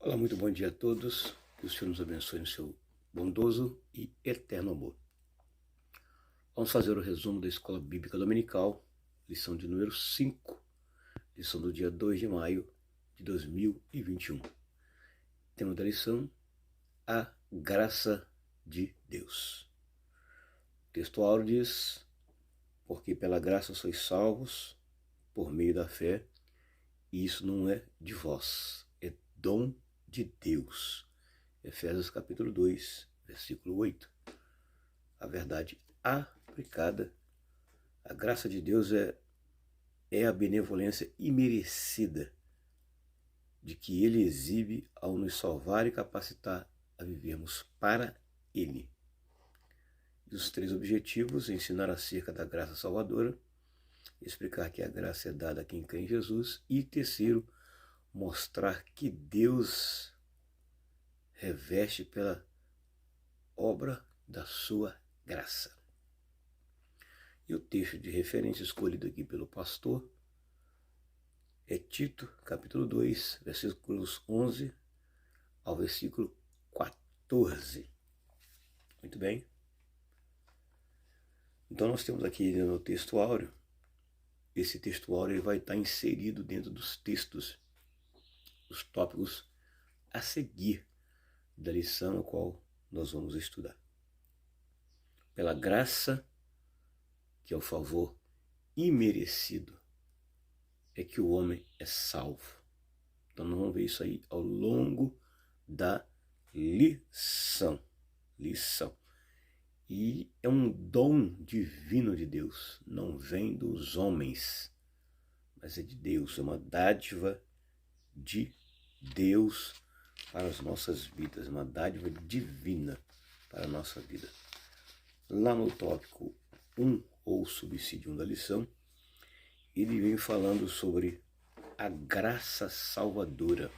Olá, muito bom dia a todos. Que o Senhor nos abençoe no seu bondoso e eterno amor. Vamos fazer o resumo da Escola Bíblica Dominical, lição de número 5, lição do dia 2 de maio de 2021. Tema da lição: a graça de Deus. O texto áureo diz: porque pela graça sois salvos, por meio da fé, e isso não é de vós, é dom de Deus. Efésios capítulo 2, versículo 8. A verdade aplicada, a graça de Deus é a benevolência imerecida de que Ele exibe ao nos salvar e capacitar a vivermos para Ele. E os três objetivos: ensinar acerca da graça salvadora, explicar que a graça é dada a quem crê em Jesus, e terceiro, mostrar que Deus reveste pela obra da sua graça. E o texto de referência escolhido aqui pelo pastor é Tito, capítulo 2, versículos 11 ao versículo 14. Muito bem? Então nós temos aqui no texto áureo, esse texto áureo ele vai estar inserido dentro dos textos, os tópicos a seguir da lição a qual nós vamos estudar. Pela graça, que é o favor imerecido, é que o homem é salvo. Então nós vamos ver isso aí ao longo da lição. E é um dom divino de Deus, não vem dos homens, mas é de Deus, é uma dádiva de Deus para as nossas vidas, uma dádiva divina para a nossa vida. Lá no tópico 1, ou subsídio 1 da lição, ele vem falando sobre a graça salvadora,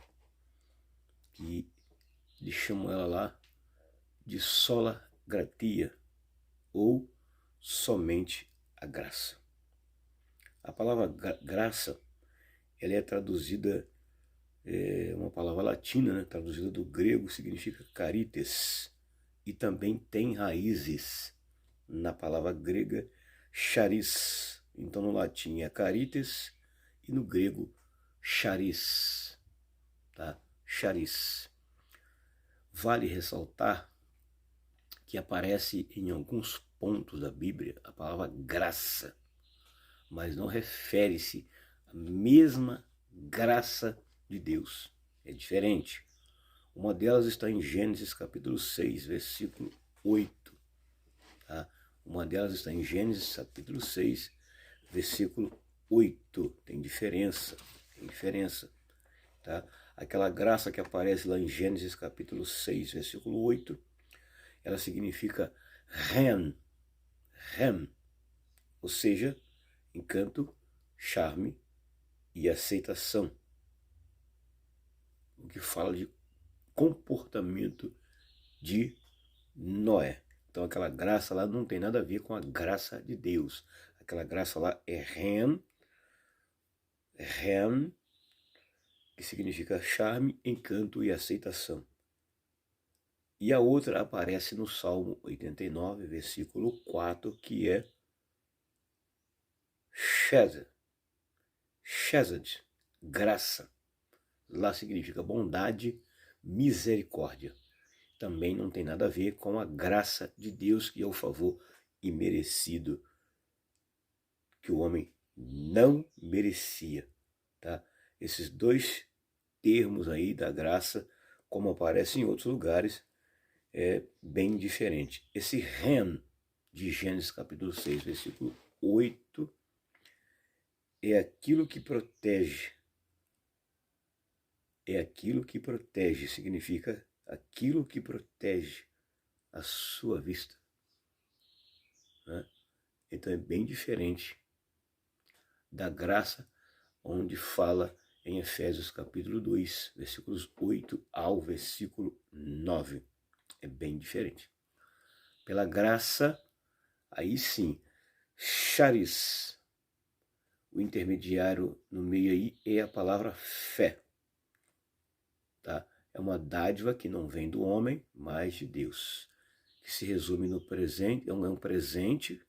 que eles chamam ela lá de sola gratia, ou somente a graça. A palavra graça, ela é traduzida, uma palavra latina, né, traduzida do grego, significa caritas, e também tem raízes na palavra grega charis. Então no latim é caritas e no grego charis, tá? Charis. Vale ressaltar que aparece em alguns pontos da Bíblia a palavra graça, mas não refere-se à mesma graça de Deus. É diferente. Uma delas está em Gênesis capítulo 6, versículo 8. Tá? Uma delas está em Gênesis capítulo 6, versículo 8. Tem diferença. Tá? Aquela graça que aparece lá em Gênesis capítulo 6, versículo 8, ela significa ren, ou seja, encanto, charme e aceitação. O que fala de comportamento de Noé. Então aquela graça lá não tem nada a ver com a graça de Deus. Aquela graça lá é ren, que significa charme, encanto e aceitação. E a outra aparece no Salmo 89, versículo 4, que é Chesed, graça. Lá significa bondade, misericórdia. Também não tem nada a ver com a graça de Deus, que é o favor imerecido, que o homem não merecia. Tá? Esses dois termos aí da graça, como aparecem em outros lugares, é bem diferente. Esse ren de Gênesis capítulo 6, versículo 8, é aquilo que protege. É aquilo que protege, significa aquilo que protege a sua vista. Né? Então é bem diferente da graça, onde fala em Efésios capítulo 2, versículos 8 ao versículo 9. É bem diferente. Pela graça, aí sim, charis. O intermediário no meio aí é a palavra fé. Tá? é uma dádiva que não vem do homem, mas de Deus, que se resume no presente, é um presente,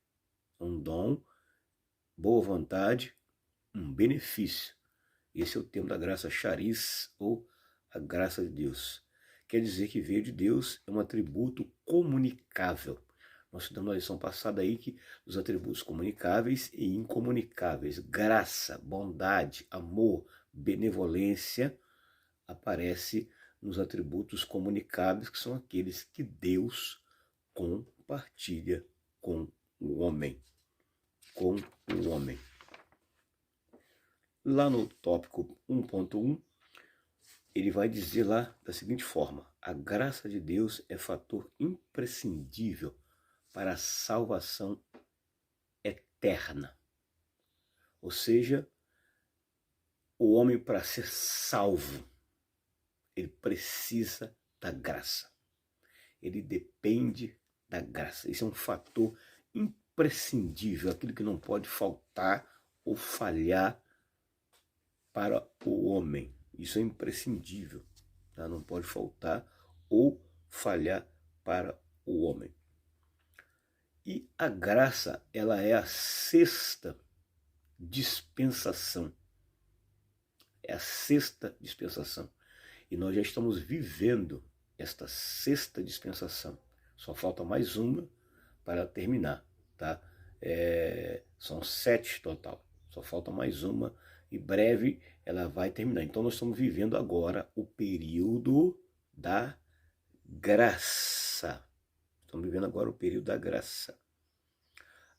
um dom, boa vontade, um benefício. Esse é o termo da graça charis, ou a graça de Deus. Quer dizer que veio de Deus, é um atributo comunicável. Nós estudamos na lição passada aí que os atributos comunicáveis e incomunicáveis, graça, bondade, amor, benevolência, aparece nos atributos comunicáveis, que são aqueles que Deus compartilha com o homem. Com o homem. Lá no tópico 1.1, ele vai dizer lá da seguinte forma: a graça de Deus é fator imprescindível para a salvação eterna. Ou seja, o homem, para ser salvo, ele precisa da graça. Ele depende da graça. Isso é um fator imprescindível, aquilo que não pode faltar ou falhar para o homem. Isso é imprescindível, tá? Não pode faltar ou falhar para o homem. E a graça, ela é a sexta dispensação. É a sexta dispensação. E nós já estamos vivendo esta sexta dispensação. Só falta mais uma para terminar, tá? São 7 total. Só falta mais uma e breve ela vai terminar. Então nós estamos vivendo agora o período da graça. Estamos vivendo agora o período da graça.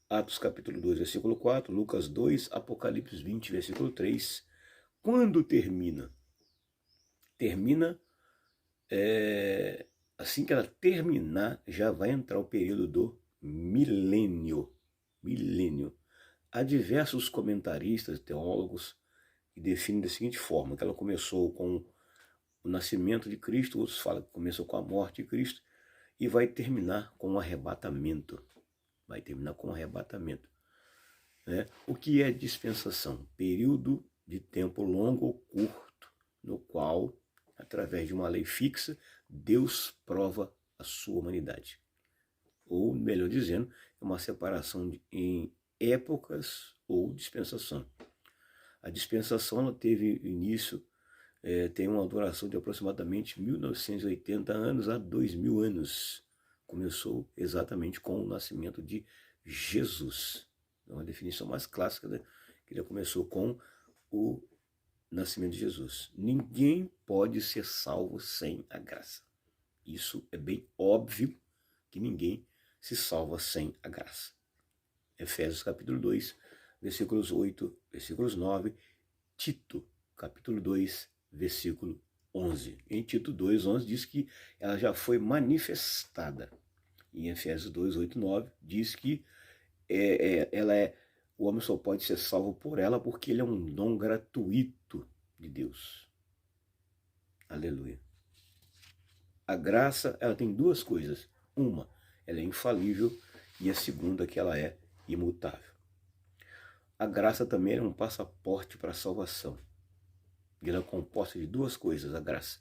Atos capítulo 2, versículo 4, Lucas 2, Apocalipse 20, versículo 3. Quando termina? Termina, assim que ela terminar, já vai entrar o período do milênio. Milênio. Há diversos comentaristas, teólogos, que definem da seguinte forma, que ela começou com o nascimento de Cristo, outros falam que começou com a morte de Cristo, e vai terminar com o arrebatamento. Vai terminar com o arrebatamento. Né? O que é dispensação? Período de tempo longo ou curto, no qual, através de uma lei fixa, Deus prova a sua humanidade. Ou, melhor dizendo, é uma separação em épocas ou dispensação. A dispensação ela teve início, tem uma duração de aproximadamente 1980 anos a 2000 anos. Começou exatamente com o nascimento de Jesus. É uma definição mais clássica, né? Que ele começou com o nascimento de Jesus. Ninguém pode ser salvo sem a graça. Isso é bem óbvio que ninguém se salva sem a graça. Efésios capítulo 2, versículos 8, versículos 9, Tito capítulo 2, versículo 11. Em Tito 2, 11 diz que ela já foi manifestada. Em Efésios 2, 8, 9 diz que o homem só pode ser salvo por ela porque ele é um dom gratuito de Deus. Aleluia. A graça, ela tem duas coisas. Uma, ela é infalível, e a segunda, que ela é imutável. A graça também é um passaporte para a salvação. Ela é composta de duas coisas, a graça.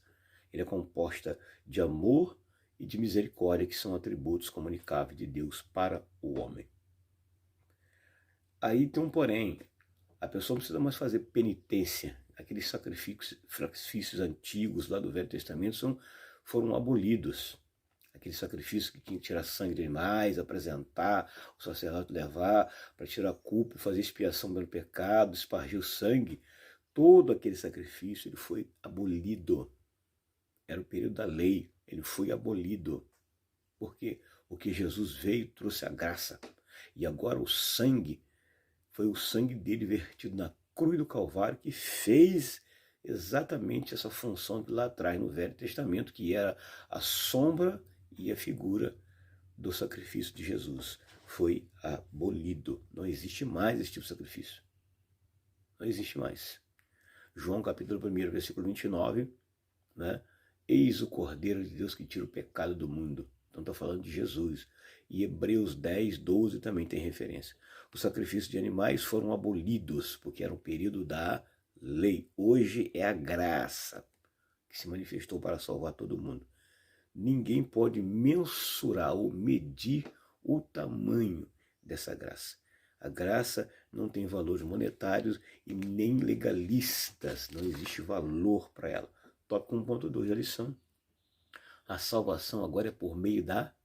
Ela é composta de amor e de misericórdia, que são atributos comunicáveis de Deus para o homem. Aí tem um porém, a pessoa não precisa mais fazer penitência. Aqueles sacrifícios antigos lá do Velho Testamento foram abolidos. Aquele sacrifício que tinha que tirar sangue de animais, apresentar, o sacerdote levar para tirar a culpa, fazer expiação pelo pecado, espargir o sangue. Todo aquele sacrifício ele foi abolido. Era o período da lei, ele foi abolido. Por quê? Porque Jesus veio e trouxe a graça. E agora o sangue, foi o sangue dele vertido na cruz do Calvário que fez exatamente essa função que lá atrás no Velho Testamento, que era a sombra e a figura do sacrifício de Jesus. Foi abolido. Não existe mais esse tipo de sacrifício. Não existe mais. João capítulo 1, versículo 29, né? Eis o Cordeiro de Deus que tira o pecado do mundo. Então está falando de Jesus. E Hebreus 10, 12 também tem referência. Os sacrifícios de animais foram abolidos, porque era o período da lei. Hoje é a graça. que se manifestou para salvar todo mundo. Ninguém pode mensurar ou medir o tamanho dessa graça. A graça não tem valores monetários e nem legalistas, não existe valor para ela. Tópico 1.2 da lição. A salvação agora é por meio da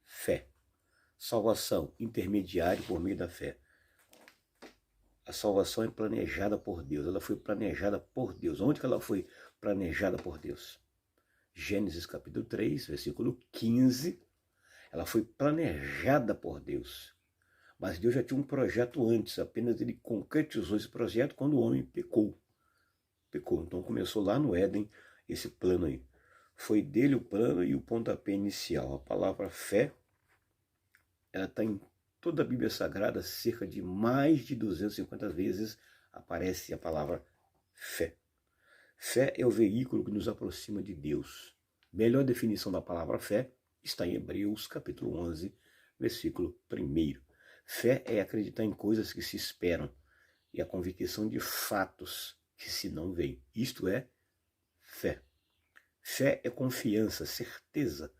fé. Salvação intermediária por meio da fé. A salvação é planejada por Deus, ela foi planejada por Deus. Onde que ela foi planejada por Deus? Gênesis capítulo 3, versículo 15, ela foi planejada por Deus. Mas Deus já tinha um projeto antes, apenas ele concretizou esse projeto quando o homem pecou. Então começou lá no Éden esse plano aí. Foi dele o plano e o pontapé inicial. A palavra fé, ela está em toda a Bíblia Sagrada, cerca de mais de 250 vezes aparece a palavra fé. Fé é o veículo que nos aproxima de Deus. Melhor definição da palavra fé está em Hebreus capítulo 11, versículo 1. Fé é acreditar em coisas que se esperam e a convicção de fatos que se não veem. Isto é fé. Fé é confiança, certeza.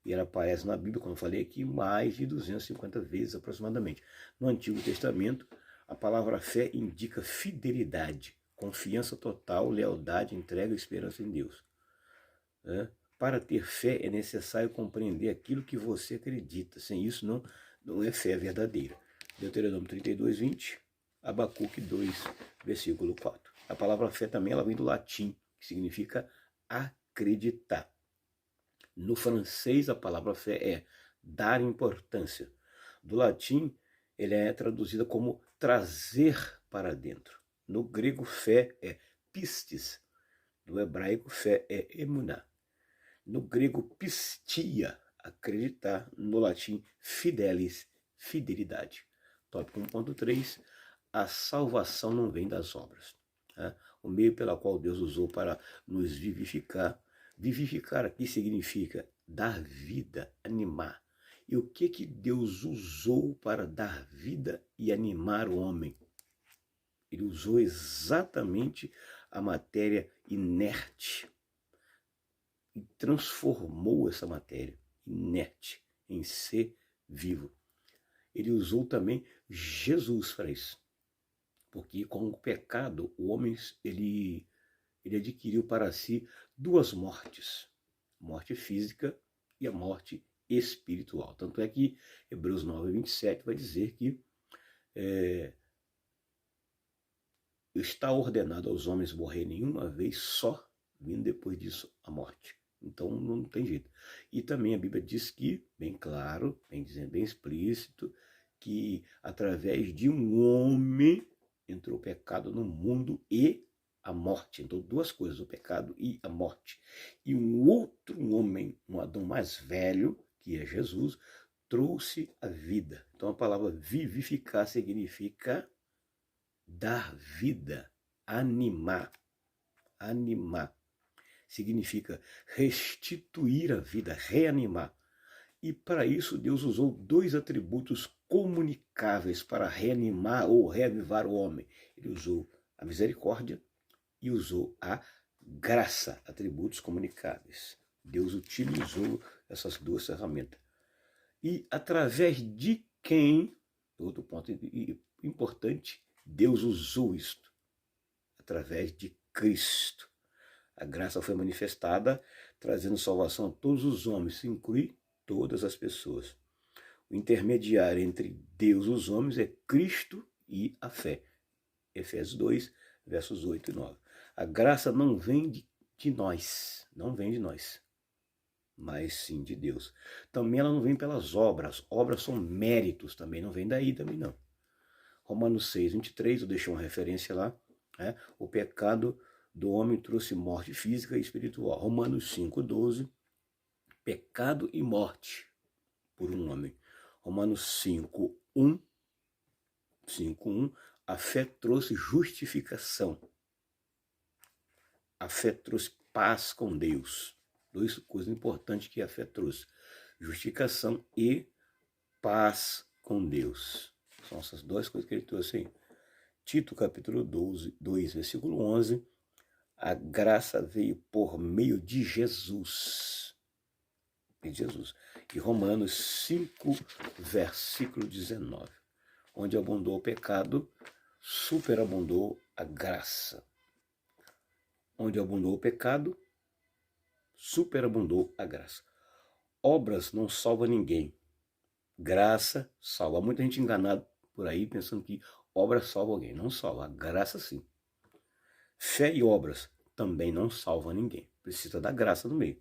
E ela aparece na Bíblia, como eu falei aqui, mais de 250 vezes aproximadamente. No Antigo Testamento, a palavra fé indica fidelidade, confiança total, lealdade, entrega e esperança em Deus. Para ter fé é necessário compreender aquilo que você acredita. Sem isso não é fé verdadeira. Deuteronômio 32, 20, Abacuque 2, versículo 4. A palavra fé também ela vem do latim, que significa acreditar. No francês, a palavra fé é dar importância. Do latim, ela é traduzida como trazer para dentro. No grego, fé é pistis. No hebraico, fé é emuná. No grego, pistia, acreditar. No latim, fidelis, fidelidade. Tópico 1.3, a salvação não vem das obras. O meio pela qual Deus usou para nos vivificar. Vivificar aqui significa dar vida, animar. E o que Deus usou para dar vida e animar o homem? Ele usou exatamente a matéria inerte e transformou essa matéria inerte em ser vivo. Ele usou também Jesus para isso. Porque com o pecado, o homem ele adquiriu para si duas mortes. Morte física e a morte espiritual. Tanto é que Hebreus 9, 27 vai dizer que está ordenado aos homens morrerem uma vez só, vindo depois disso a morte. Então não tem jeito. E também a Bíblia diz que, bem claro, bem explícito, que através de um homem entrou o pecado no mundo e a morte. Então duas coisas, o pecado e a morte. E um outro homem, um Adão mais velho, que é Jesus, trouxe a vida. Então a palavra vivificar significa dar vida, animar. Animar significa restituir a vida, reanimar. E para isso Deus usou dois atributos comunicáveis para reanimar ou reavivar o homem. Ele usou a misericórdia e usou a graça, atributos comunicáveis. Deus utilizou essas duas ferramentas. E através de quem, outro ponto importante, Deus usou isto? Através de Cristo. A graça foi manifestada, trazendo salvação a todos os homens, isso inclui todas as pessoas. O intermediário entre Deus e os homens é Cristo e a fé. Efésios 2, versos 8 e 9. A graça não vem de nós, mas sim de Deus. Também ela não vem pelas obras. Obras são méritos também, não vem daí também não. Romanos 6, 23, eu deixei uma referência lá. O pecado do homem trouxe morte física e espiritual. Romanos 5, 12, pecado e morte por um homem. Romanos 5, 1, a fé trouxe justificação. A fé trouxe paz com Deus. Duas coisas importantes que a fé trouxe. Justificação e paz com Deus. São essas duas coisas que ele trouxe aí. Tito capítulo 2, versículo 11. A graça veio por meio de Jesus. E Romanos 5, versículo 19. Onde abundou o pecado, superabundou a graça. Onde abundou o pecado, superabundou a graça. Obras não salvam ninguém. Graça salva. Muita gente enganada por aí pensando que obras salvam alguém. Não salva. A graça sim. Fé e obras também não salvam ninguém. Precisa da graça no meio.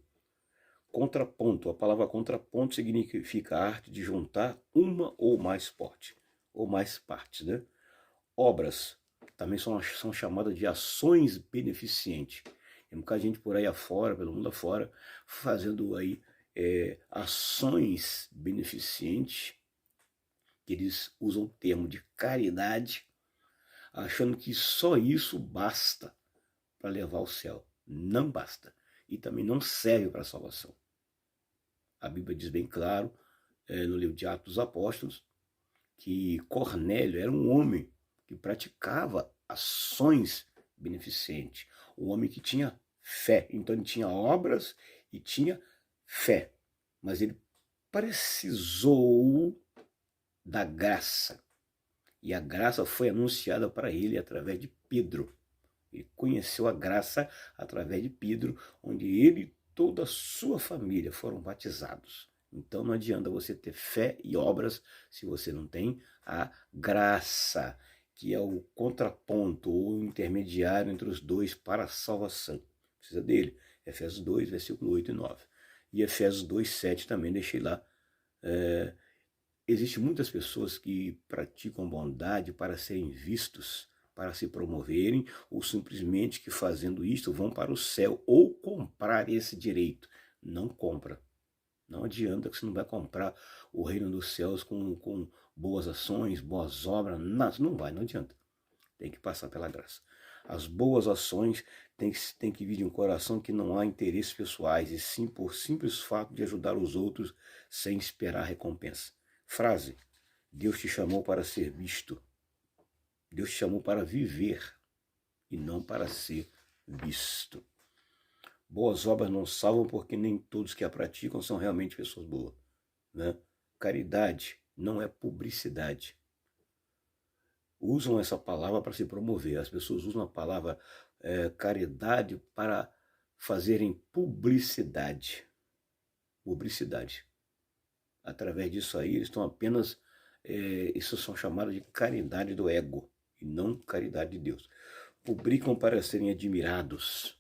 Contraponto. A palavra contraponto significa a arte de juntar uma ou mais partes, né? Obras também são chamadas de ações beneficentes. Tem muita gente por aí afora, pelo mundo afora, fazendo aí ações beneficentes, que eles usam o termo de caridade, achando que só isso basta para levar ao céu. Não basta. E também não serve para a salvação. A Bíblia diz bem claro, no livro de Atos dos Apóstolos, que Cornélio era um homem que praticava ações beneficentes. Um homem que tinha fé. Então ele tinha obras e tinha fé. Mas ele precisou da graça. E a graça foi anunciada para ele através de Pedro. Ele conheceu a graça através de Pedro, onde ele e toda a sua família foram batizados. Então não adianta você ter fé e obras se você não tem a graça, que é o contraponto ou o intermediário entre os dois para a salvação. Precisa dele. Efésios 2, versículo 8 e 9. E Efésios 2, 7 também deixei lá. Existem muitas pessoas que praticam bondade para serem vistos, para se promoverem, ou simplesmente que fazendo isto vão para o céu, ou comprar esse direito. Não compra. Não adianta que você não vai comprar o reino dos céus com boas ações, boas obras. Não vai, não adianta. Tem que passar pela graça. As boas ações têm que vir de um coração que não há interesses pessoais, e sim por simples fato de ajudar os outros sem esperar recompensa. Frase: Deus te chamou para ser visto. Deus te chamou para viver e não para ser visto. Boas obras não salvam porque nem todos que a praticam são realmente pessoas boas, né? Caridade não é publicidade. Usam essa palavra para se promover. As pessoas usam a palavra caridade para fazerem publicidade. Publicidade. Através disso aí, eles estão apenas... isso são chamadas de caridade do ego e não caridade de Deus. Publicam para serem admirados.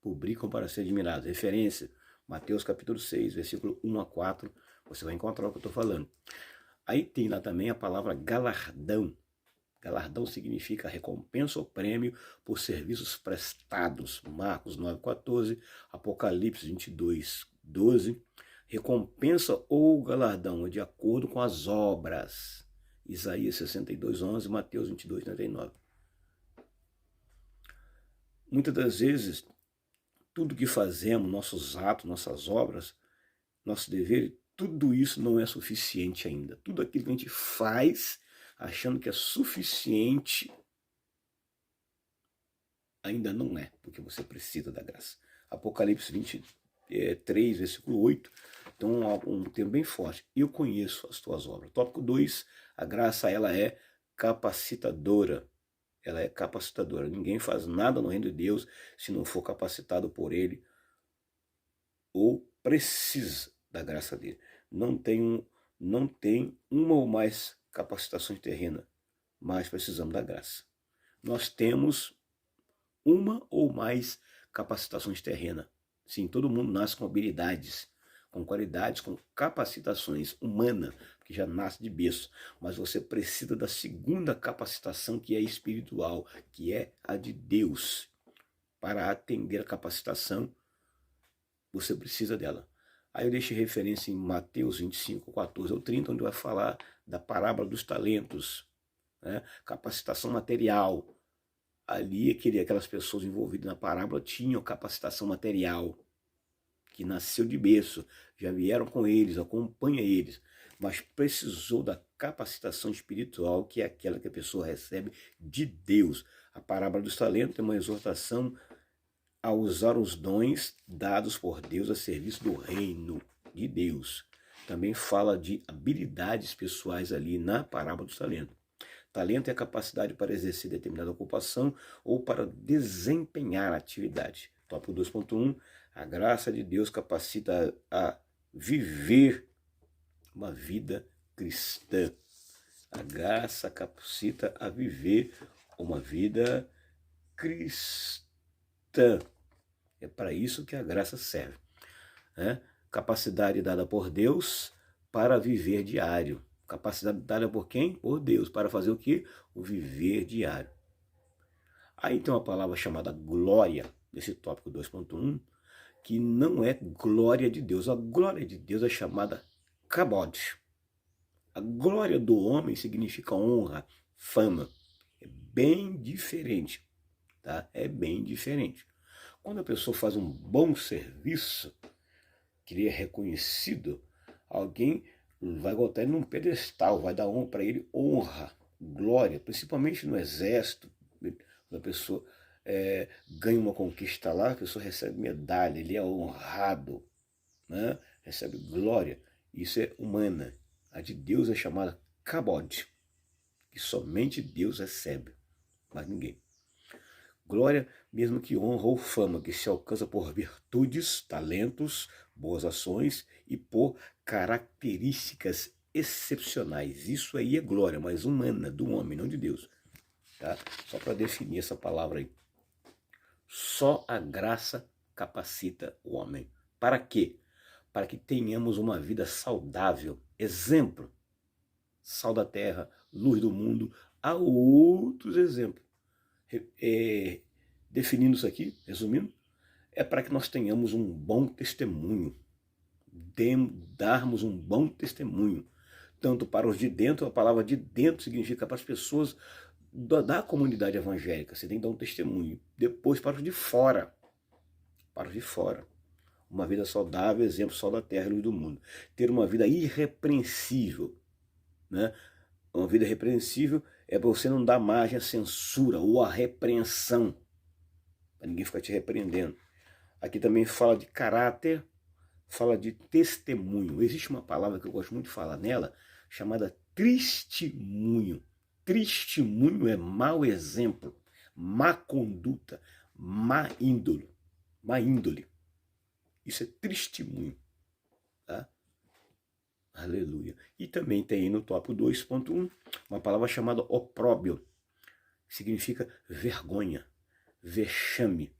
Publicam para serem admirados. Referência, Mateus capítulo 6, versículo 1 a 4. Você vai encontrar o que eu estou falando. Aí tem lá também a palavra galardão. Galardão significa recompensa ou prêmio por serviços prestados. Marcos 9,14, Apocalipse 22,12. Recompensa ou galardão é de acordo com as obras. Isaías 62,11, Mateus 22,39. Muitas das vezes, tudo que fazemos, nossos atos, nossas obras, nosso dever, tudo isso não é suficiente ainda. Tudo aquilo que a gente faz achando que é suficiente, ainda não é, porque você precisa da graça. Apocalipse 23, versículo 8, então um termo bem forte. Eu conheço as tuas obras. Tópico 2, a graça ela é capacitadora. Ela é capacitadora. Ninguém faz nada no reino de Deus se não for capacitado por ele ou precisa da graça dele. Não tem uma ou mais capacitações terrenas, mas precisamos da graça. Nós temos uma ou mais capacitações terrenas. Sim, todo mundo nasce com habilidades, com qualidades, com capacitações humanas, que já nasce de berço. Mas você precisa da segunda capacitação, que é espiritual, que é a de Deus. Para atender a capacitação, você precisa dela. Aí eu deixei referência em Mateus 25, 14 ao 30, onde vai falar da parábola dos talentos, né? Capacitação material. Ali aquelas pessoas envolvidas na parábola tinham capacitação material, que nasceu de berço, já vieram com eles, acompanha eles, mas precisou da capacitação espiritual, que é aquela que a pessoa recebe de Deus. A parábola dos talentos é uma exortação a usar os dons dados por Deus a serviço do reino de Deus. Também fala de habilidades pessoais ali na parábola do talento. Talento é a capacidade para exercer determinada ocupação ou para desempenhar atividade. Tópico 2.1, a graça de Deus capacita a viver uma vida cristã. A graça capacita a viver uma vida cristã. É para isso que a graça serve, né? Capacidade dada por Deus para viver diário. Capacidade dada por quem? Por Deus. Para fazer o quê? O viver diário. Aí tem uma palavra chamada glória, nesse tópico 2.1, que não é glória de Deus. A glória de Deus é chamada kabod. A glória do homem significa honra, fama. É bem diferente, tá? É bem diferente. Quando a pessoa faz um bom serviço, que ele é reconhecido, alguém vai botar ele num pedestal, vai dar honra para ele, honra, glória, principalmente no exército. Quando a pessoa ganha uma conquista lá, a pessoa recebe medalha, ele é honrado, né? Recebe glória. Isso é humana. A de Deus é chamada kabod, que somente Deus recebe, mas ninguém. Glória, mesmo que honra ou fama, que se alcança por virtudes, talentos, boas ações e por características excepcionais. Isso aí é glória, mas humana, do homem, não de Deus. Tá? Só para definir essa palavra aí. Só a graça capacita o homem. Para quê? Para que tenhamos uma vida saudável. Exemplo, sal da terra, luz do mundo. Há outros exemplos. Definindo isso aqui, resumindo, é para que nós tenhamos um bom testemunho, darmos um bom testemunho, tanto para os de dentro. A palavra de dentro significa para as pessoas da comunidade evangélica, você tem que dar um testemunho. Depois para os de fora, uma vida saudável, exemplo, sal da terra e luz do mundo. Ter uma vida irrepreensível, né? Uma vida irrepreensível é para você não dar margem à censura ou à repreensão, para ninguém ficar te repreendendo. Aqui também fala de caráter, fala de testemunho. Existe uma palavra que eu gosto muito de falar nela, chamada testemunho. Testemunho é mau exemplo, má conduta, má índole. Isso é testemunho, tá? Aleluia. E também tem no tópico 2.1 uma palavra chamada opróbio, que significa vergonha, vexame.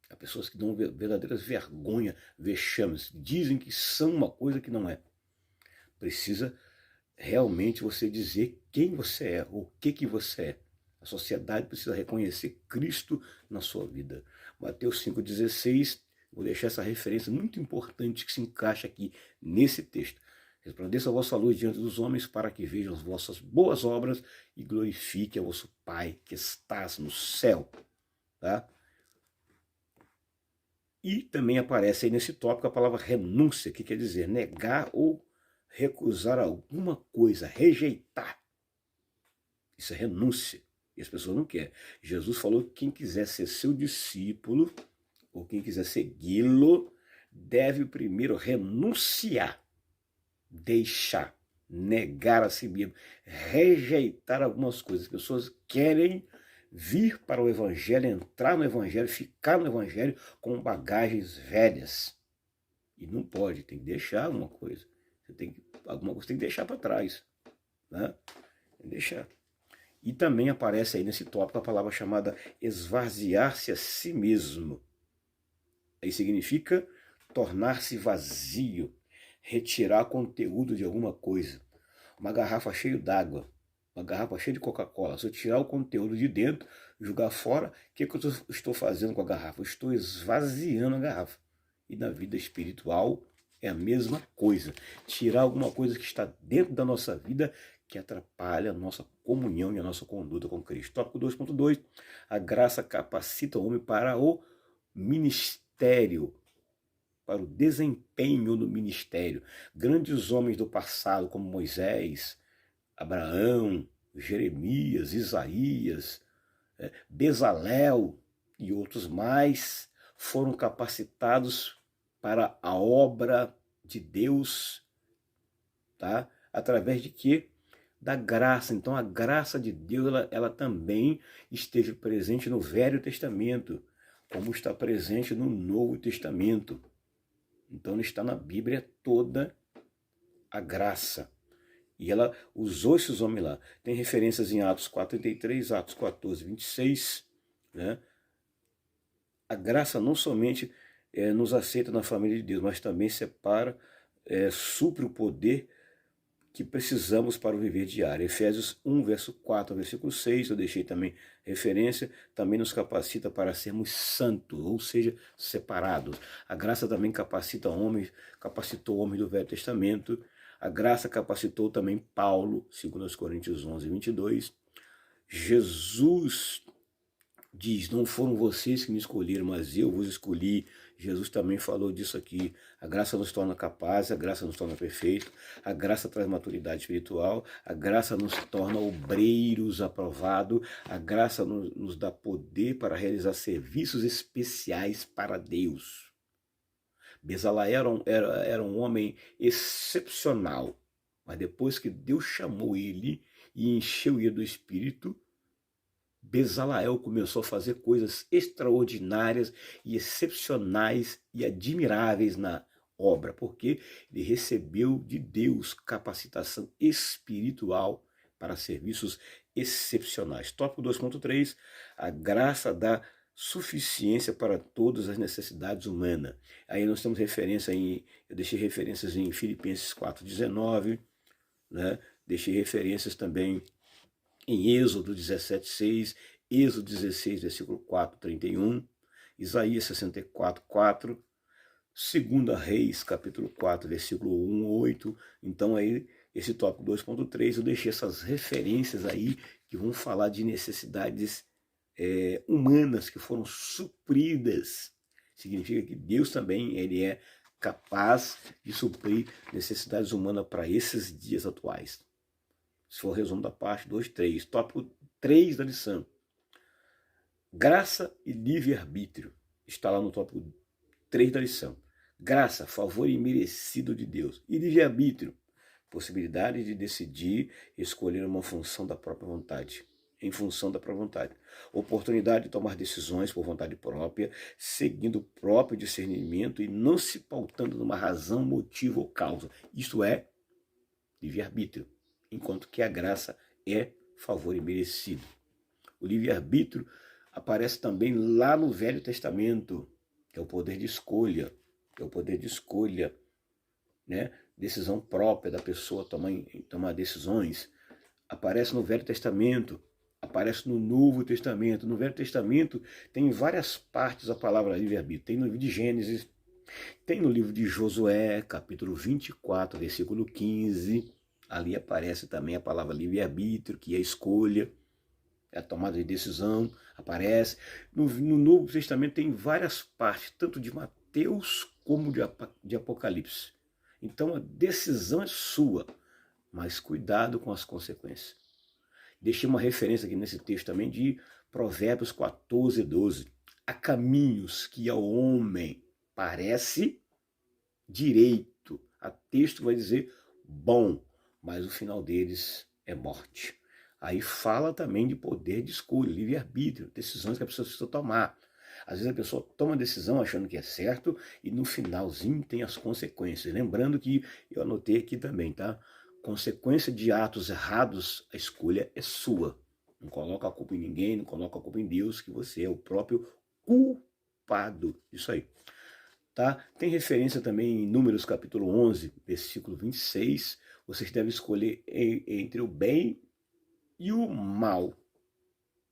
Há pessoas que dão verdadeiras vergonha, vexames, dizem que são uma coisa que não é. Precisa realmente você dizer quem você é, o que você é. A sociedade precisa reconhecer Cristo na sua vida. Mateus 5,16, vou deixar essa referência muito importante que se encaixa aqui nesse texto. Resplandeça a vossa luz diante dos homens para que vejam as vossas boas obras e glorifique a vosso Pai que estás no céu. Tá? E também aparece aí nesse tópico a palavra renúncia, que quer dizer negar ou recusar alguma coisa, rejeitar. Isso é renúncia. E as pessoas não querem. Jesus falou que quem quiser ser seu discípulo, ou quem quiser segui-lo, deve primeiro renunciar, deixar, negar a si mesmo, rejeitar algumas coisas. As pessoas querem vir para o Evangelho, entrar no Evangelho, ficar no Evangelho com bagagens velhas. E não pode, tem que deixar alguma coisa. Alguma coisa tem que deixar para trás. Né? Tem que deixar. E também aparece aí nesse tópico a palavra chamada esvaziar-se a si mesmo. Aí significa tornar-se vazio, retirar conteúdo de alguma coisa. Uma garrafa cheia d'água, uma garrafa cheia de Coca-Cola. Se eu tirar o conteúdo de dentro, jogar fora, o que eu estou fazendo com a garrafa? Eu estou esvaziando a garrafa. E na vida espiritual é a mesma coisa. Tirar alguma coisa que está dentro da nossa vida que atrapalha a nossa comunhão e a nossa conduta com Cristo. Tópico 2.2. A graça capacita o homem para o ministério, para o desempenho no ministério. Grandes homens do passado, como Moisés, Abraão, Jeremias, Isaías, Bezalel, e outros mais foram capacitados para a obra de Deus, tá? Através de quê? Da graça. Então a graça de Deus, ela também esteve presente no Velho Testamento, como está presente no Novo Testamento. Então está na Bíblia toda a graça. E ela usou esses homens lá. Tem referências em Atos 4:33, Atos 14:26, né? A graça não somente nos aceita na família de Deus, mas também separa, supre o poder que precisamos para o viver diário. Efésios 1, verso 4, versículo 6, eu deixei também referência, também nos capacita para sermos santos, ou seja, separados. A graça também capacitou homens do Velho Testamento. A graça capacitou também Paulo, 2 Coríntios 11:22. Jesus diz, não foram vocês que me escolheram, mas eu vos escolhi. Jesus também falou disso aqui. A graça nos torna capazes, a graça nos torna perfeitos, a graça traz maturidade espiritual, a graça nos torna obreiros aprovados, a graça nos dá poder para realizar serviços especiais para Deus. Bezalel era um homem excepcional, mas depois que Deus chamou ele e encheu ele do Espírito, Bezalel começou a fazer coisas extraordinárias e excepcionais e admiráveis na obra, porque ele recebeu de Deus capacitação espiritual para serviços excepcionais. Tópico 2.3, a graça dá suficiência para todas as necessidades humanas. Aí nós temos referência eu deixei referências em Filipenses 4:19, né? Deixei referências também em Êxodo 17:6, Êxodo 16, versículo 4:31, Isaías 64:4, 2 Reis, capítulo 4, versículo 1:8. Então aí, esse tópico 2.3, eu deixei essas referências aí que vão falar de necessidades humanas que foram supridas. Significa que Deus também ele é capaz de suprir necessidades humanas para esses dias atuais. Se for o resumo da parte 2.3, tópico 3 da lição. Graça e livre-arbítrio. Está lá no tópico 3 da lição. Graça, favor imerecido de Deus. E livre-arbítrio, possibilidade de decidir escolher uma função da própria vontade. Em função da própria vontade. Oportunidade de tomar decisões por vontade própria, seguindo o próprio discernimento e não se pautando numa razão, motivo ou causa. Isto é livre-arbítrio. Enquanto que a graça é favor imerecido. O livre-arbítrio aparece também lá no Velho Testamento, que é o poder de escolha, né? Decisão própria da pessoa tomar decisões. Aparece no Velho Testamento, aparece no Novo Testamento. No Velho Testamento tem várias partes a palavra livre-arbítrio. Tem no livro de Gênesis, tem no livro de Josué, capítulo 24, versículo 15, ali aparece também a palavra livre-arbítrio, que é a escolha, é a tomada de decisão, aparece. No Novo Testamento tem várias partes, tanto de Mateus como de Apocalipse. Então a decisão é sua, mas cuidado com as consequências. Deixei uma referência aqui nesse texto também de Provérbios 14:12. Há caminhos que ao homem parece direito. Há texto que vai dizer bom, mas o final deles é morte. Aí fala também de poder de escolha, livre-arbítrio, decisões que a pessoa precisa tomar. Às vezes a pessoa toma a decisão achando que é certo e no finalzinho tem as consequências. Lembrando que eu anotei aqui também, tá? Consequência de atos errados, a escolha é sua. Não coloca a culpa em ninguém, não coloca a culpa em Deus, que você é o próprio culpado. Isso aí. Tá? Tem referência também em Números capítulo 11, versículo 26. Vocês devem escolher entre o bem e o mal.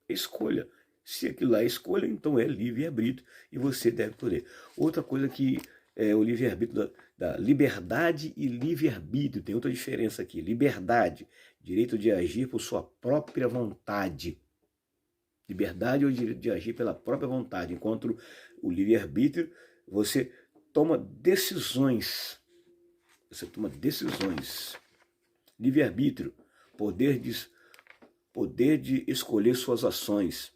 Escolha. Se aquilo lá é escolha, então é livre-arbítrio e você deve poder. Outra coisa que é o livre-arbítrio da liberdade e livre-arbítrio. Tem outra diferença aqui. Liberdade, direito de agir por sua própria vontade. Liberdade é o direito de agir pela própria vontade, enquanto o livre-arbítrio, você toma decisões. Você toma decisões. Livre-arbítrio, poder de escolher suas ações.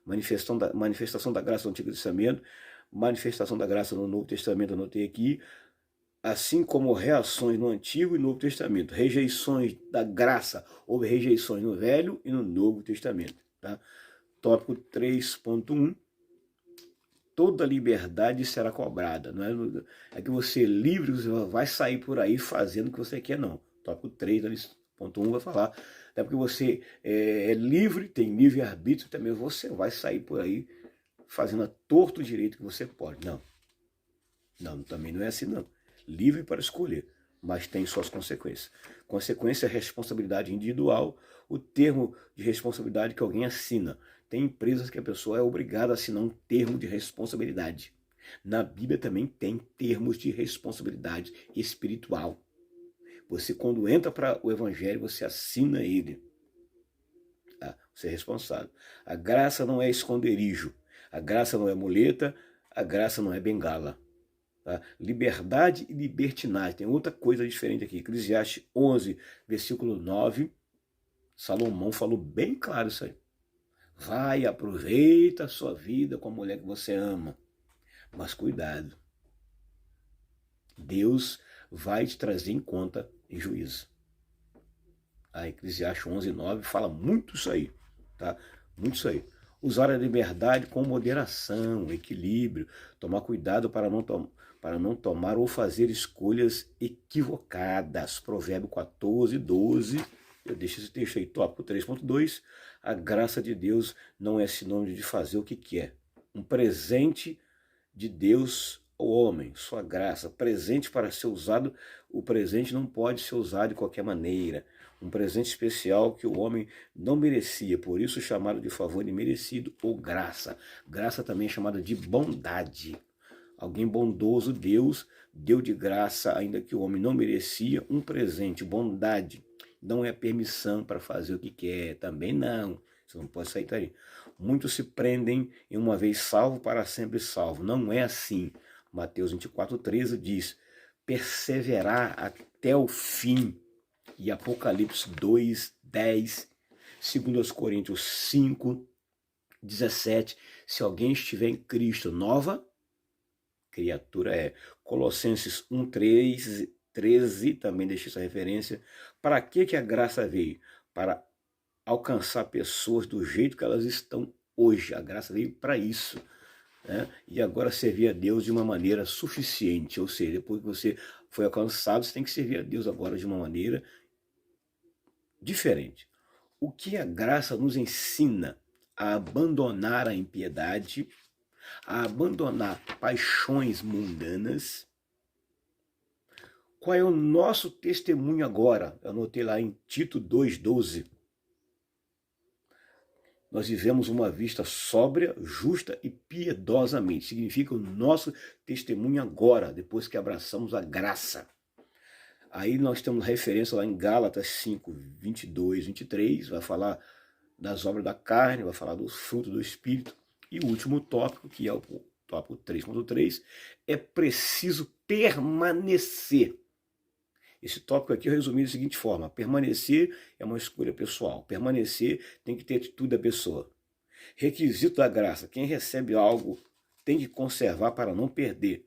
manifestação da graça no Antigo Testamento, manifestação da graça no Novo Testamento, eu anotei aqui, assim como reações no Antigo e Novo Testamento, rejeições da graça, houve rejeições no Velho e no Novo Testamento. Tá? Tópico 3.1, toda liberdade será cobrada. Não é que você é livre, você vai sair por aí fazendo o que você quer, não. Tópico 3.1 vai falar, até porque você é livre, tem livre-arbítrio, também você vai sair por aí fazendo a torto direito que você pode. Não, também não é assim, não. Livre para escolher, mas tem suas consequências. Consequência é responsabilidade individual, o termo de responsabilidade que alguém assina. Tem empresas que a pessoa é obrigada a assinar um termo de responsabilidade. Na Bíblia também tem termos de responsabilidade espiritual. Você, quando entra para o Evangelho, você assina ele. Você é responsável. A graça não é esconderijo. A graça não é muleta. A graça não é bengala. Tá? Liberdade e libertinagem. Tem outra coisa diferente aqui. Eclesiastes 11, versículo 9. Salomão falou bem claro isso aí. Vai, aproveita a sua vida com a mulher que você ama. Mas cuidado. Deus vai te trazer em conta em juízo. A Eclesiastes 11, 9 fala muito isso aí. Tá? Muito isso aí. Usar a liberdade com moderação, equilíbrio. Tomar cuidado para não tomar ou fazer escolhas equivocadas. Provérbio 14, 12. Eu deixo esse texto aí, tópico 3.2. A graça de Deus não é sinônimo de fazer o que quer. Um presente de Deus ao homem, sua graça. Presente para ser usado, o presente não pode ser usado de qualquer maneira. Um presente especial que o homem não merecia, por isso chamado de favor imerecido ou graça. Graça também é chamada de bondade. Alguém bondoso, Deus deu de graça, ainda que o homem não merecia, um presente, bondade. Não é permissão para fazer o que quer, também não. Você não pode sair daí. Muitos se prendem em uma vez salvo para sempre salvo. Não é assim. Mateus 24:13 diz, perseverar até o fim. E Apocalipse 2:10, 2 Coríntios 5:17, se alguém estiver em Cristo, nova criatura é. Colossenses 1:13, também deixei essa referência. Para que a graça veio? Para alcançar pessoas do jeito que elas estão hoje. A graça veio para isso. Né? E agora servir a Deus de uma maneira suficiente. Ou seja, depois que você foi alcançado, você tem que servir a Deus agora de uma maneira diferente. O que a graça nos ensina? A abandonar a impiedade, a abandonar paixões mundanas. Qual é o nosso testemunho agora? Eu anotei lá em Tito 2:12. Nós vivemos uma vida sóbria, justa e piedosamente. Significa o nosso testemunho agora, depois que abraçamos a graça. Aí nós temos referência lá em Gálatas 5:22, 23, vai falar das obras da carne, vai falar dos frutos do Espírito. E o último tópico, que é o tópico 3.3, é preciso permanecer. Esse tópico aqui eu resumi da seguinte forma: permanecer é uma escolha pessoal. Permanecer tem que ter atitude da pessoa. Requisito da graça: quem recebe algo tem que conservar para não perder.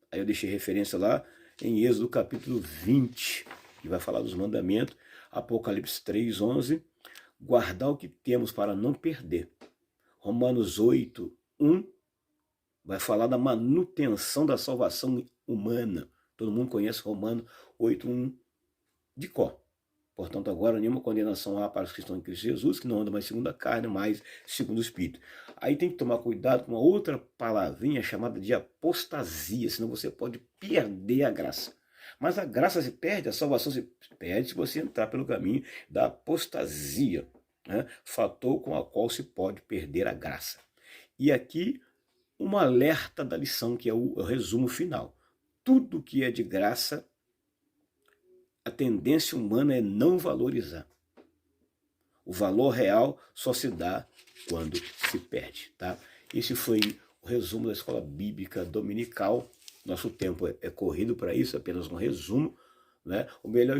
Aí eu deixei referência lá em Êxodo capítulo 20, que vai falar dos mandamentos. Apocalipse 3:11, guardar o que temos para não perder. Romanos 8:1 vai falar da manutenção da salvação humana. Todo mundo conhece Romanos 8:1 de cor. Portanto, agora nenhuma condenação há para os que estão em Cristo Jesus, que não andam mais segundo a carne, mas segundo o Espírito. Aí tem que tomar cuidado com uma outra palavrinha chamada de apostasia, senão você pode perder a graça. Mas a graça se perde, a salvação se perde se você entrar pelo caminho da apostasia, né? Fator com o qual se pode perder a graça. E aqui, um alerta da lição, que é o resumo final. Tudo que é de graça, a tendência humana é não valorizar. O valor real só se dá quando se perde. Tá? Esse foi o resumo da Escola Bíblica Dominical. Nosso tempo é corrido para isso, apenas um resumo. Né? O melhor